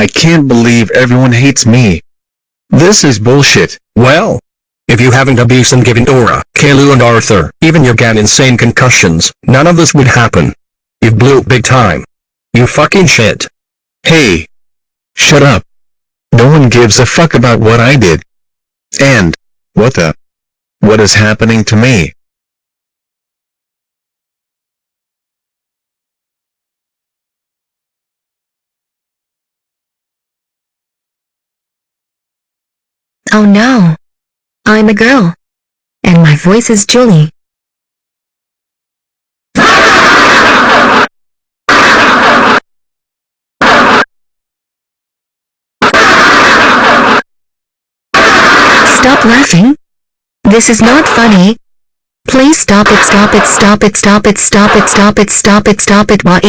I can't believe everyone hates me. This is bullshit. Well, if you haven't abused and given Dora, Caillou and Arthur, even your gan insane concussions, none of this would happen. You blew it big time. You fucking shit. Hey. Shut up. No one gives a fuck about what I did. And, what is happening to me? Oh no. I'm a girl. And my voice is Julie. Stop laughing. This is not funny. Please stop it, stop it, stop it, stop it, stop it, stop it, stop it, stop it. Why?